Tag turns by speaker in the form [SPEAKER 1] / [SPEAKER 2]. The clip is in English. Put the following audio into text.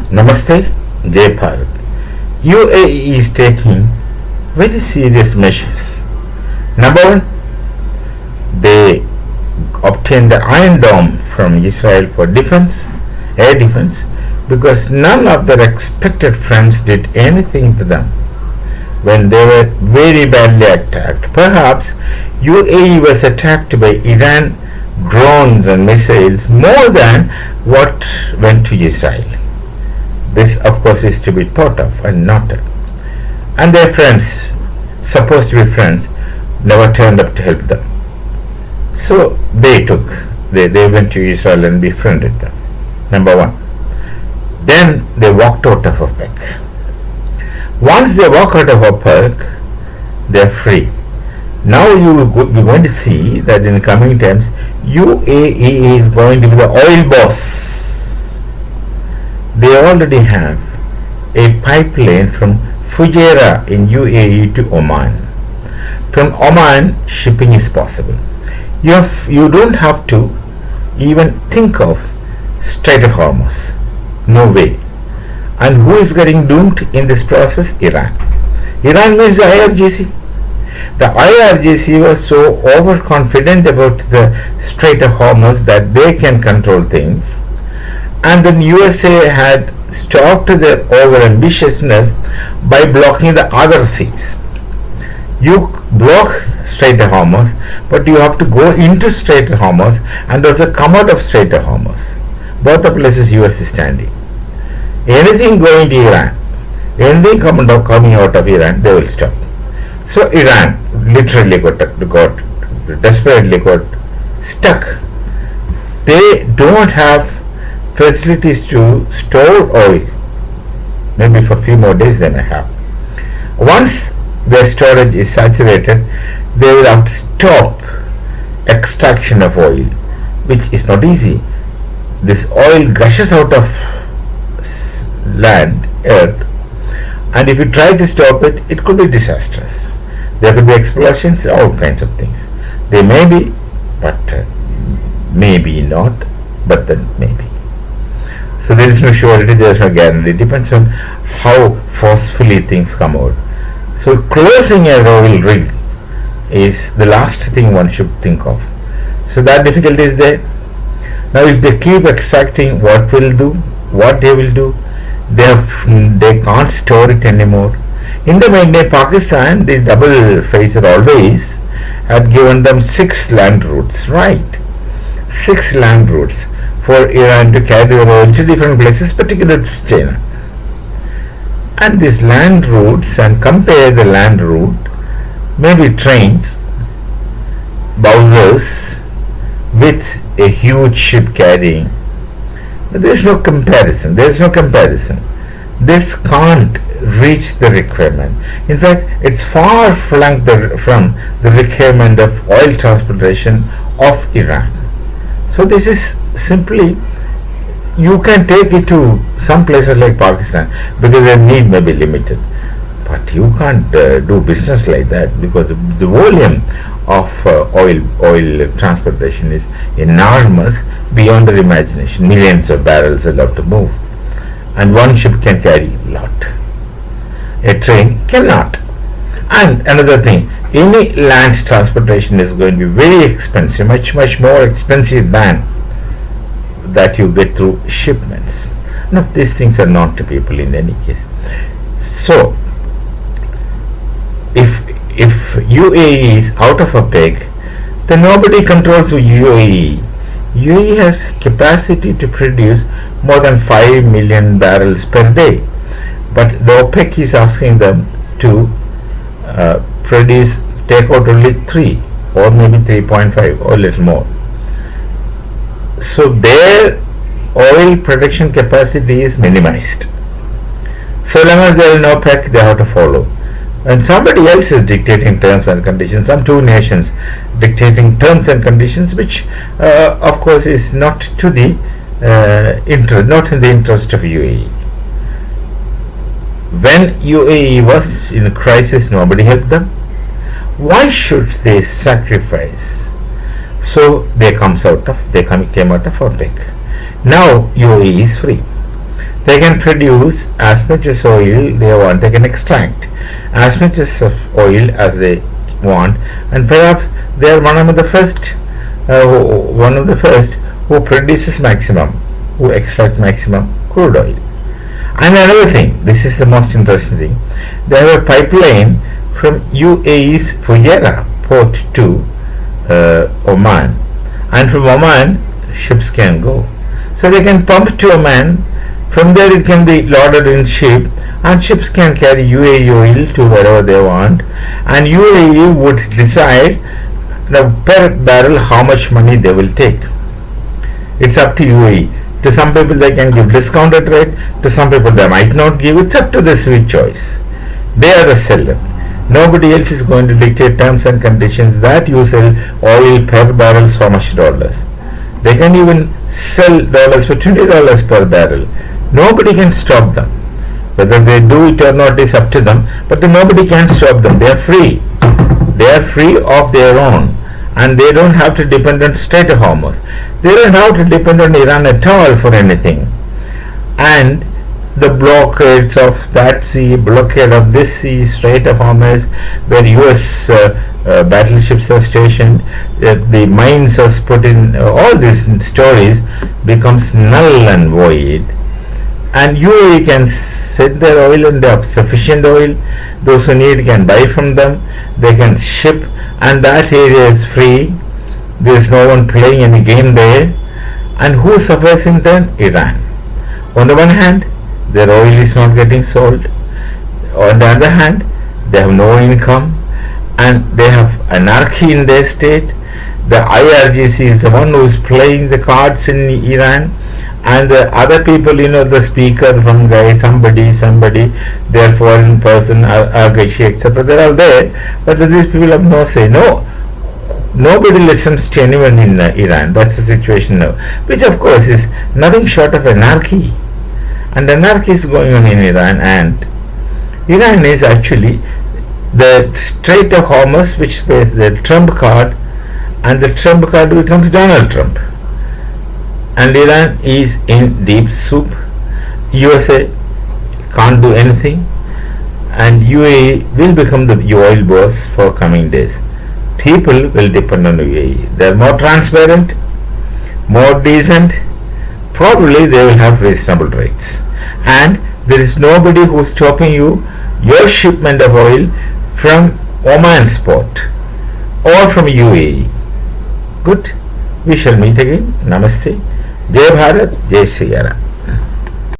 [SPEAKER 1] Namaste, Jay Bharat. UAE is taking very serious measures. Number one, they obtained the Iron Dome from Israel for defense, air defense, because none of their expected friends did anything to them when they were very badly attacked. Perhaps UAE was attacked by Iran drones and missiles more than what went to Israel. This, of course, is to be thought of and noted. And their friends, supposed to be friends, never turned up to help them. So they went to Israel and befriended them. Number one. Then they walked out of OPEC. Once they walk out of OPEC, they are free. Now you're going to see that in coming times, UAE is going to be the oil boss. They already have a pipeline from Fujairah in UAE to Oman. From Oman, shipping is possible. You don't have to even think of Strait of Hormuz. No way. And who is getting doomed in this process? Iran. Iran means the IRGC. The IRGC was so overconfident about the Strait of Hormuz that they can control things, and then USA had stopped their overambitiousness by blocking the other seas. You block Strait of Hormuz, but you have to go into Strait of Hormuz and also come out of Strait of Hormuz. Both the places US is standing. Anything going to Iran, anything coming out of Iran, they will stop. So Iran literally got desperately got stuck. They don't have facilities to store oil. Maybe for a few more days they may have. Once their storage is saturated, they will have to stop extraction of oil, which is not easy. This oil gushes out of land, earth, and if you try to stop it, it could be disastrous. There could be explosions, all kinds of things. They may be, but maybe not, but then maybe. So there is no surety, there is no guarantee. It depends on how forcefully things come out. So closing a oil rig is the last thing one should think of. So that difficulty is there. Now if they keep extracting, what they will do, they can't store it anymore. In the meantime, Pakistan, the double facer always had given them 6 land routes, right? 6 land routes for Iran to carry their oil to different places, particularly to China. And these land routes, and compare the land route, maybe trains, Bowsers, with a huge ship carrying. There is no comparison. This can't reach the requirement. In fact, it's far flung from the requirement of oil transportation of Iran. So this is simply, you can take it to some places like Pakistan because their need may be limited, but you can't do business like that because the volume of oil transportation is enormous beyond their imagination. Millions of barrels are allowed to move, and one ship can carry a lot. A train cannot. And another thing, any land transportation is going to be very expensive, much more expensive than that you get through shipments. Now these things are known to people in any case. So if UAE is out of OPEC, then nobody controls UAE. UAE has capacity to produce more than 5 million barrels per day, but the OPEC is asking them to take out only 3 or maybe 3.5 or a little more. So their oil production capacity is minimized. So long as they are in OPEC, they have to follow. And somebody else is dictating terms and conditions, some 2 nations dictating terms and conditions, which of course is not to the not in the interest of UAE. When UAE was in a crisis, nobody helped them. Why should they sacrifice? So they came out of OPEC. Now UAE is free. They can produce as much as oil they want. They can extract as much as of oil as they want, and perhaps they are one of the first who produces maximum, who extracts maximum crude oil. And another thing, this is the most interesting thing, they have a pipeline from UAE's Fujairah port to Oman, and from Oman ships can go. So they can pump to Oman, from there it can be loaded in ship, and ships can carry UAE oil to wherever they want, and UAE would decide per barrel how much money they will take. It's up to UAE. To some people they can give discounted rate, to some people they might not give. It's up to the sweet choice. They are the seller. Nobody else is going to dictate terms and conditions that you sell oil per barrel so much dollars. They can even sell dollars for $20 per barrel. Nobody can stop them. Whether they do it or not is up to them, but nobody can stop them. They are free. They are free of their own, and they don't have to depend on Strait of Hormuz. They don't have to depend on Iran at all for anything. And the blockades of that sea, blockade of this sea, Strait of Hormuz, where US battleships are stationed, the mines are put in, all these stories becomes null and void. And UAE can set their oil, and they have sufficient oil. Those who need can buy from them. They can ship, and that area is free. There is no one playing any game there. And who suffers in turn? Iran. On the one hand, their oil is not getting sold. On the other hand, they have no income, and they have anarchy in their state. The IRGC is the one who is playing the cards in Iran, and the other people, the speaker from guy, somebody, their foreign person, Agashi, etc., they are all there, but these people have no say. Nobody listens to anyone in Iran. That's the situation now, which of course is nothing short of anarchy. And anarchy is going on in Iran, and Iran is actually the Strait of Hormuz, which is the trump card, and the trump card becomes Donald Trump. And Iran is in deep soup. USA can't do anything, and UAE will become the oil boss for coming days. People will depend on UAE. They are more transparent, more decent. Probably they will have reasonable rates, and there is nobody who is stopping your shipment of oil from Oman's port or from UAE. Good. We shall meet again. Namaste. Jai Bharat, Jai Sri Ram.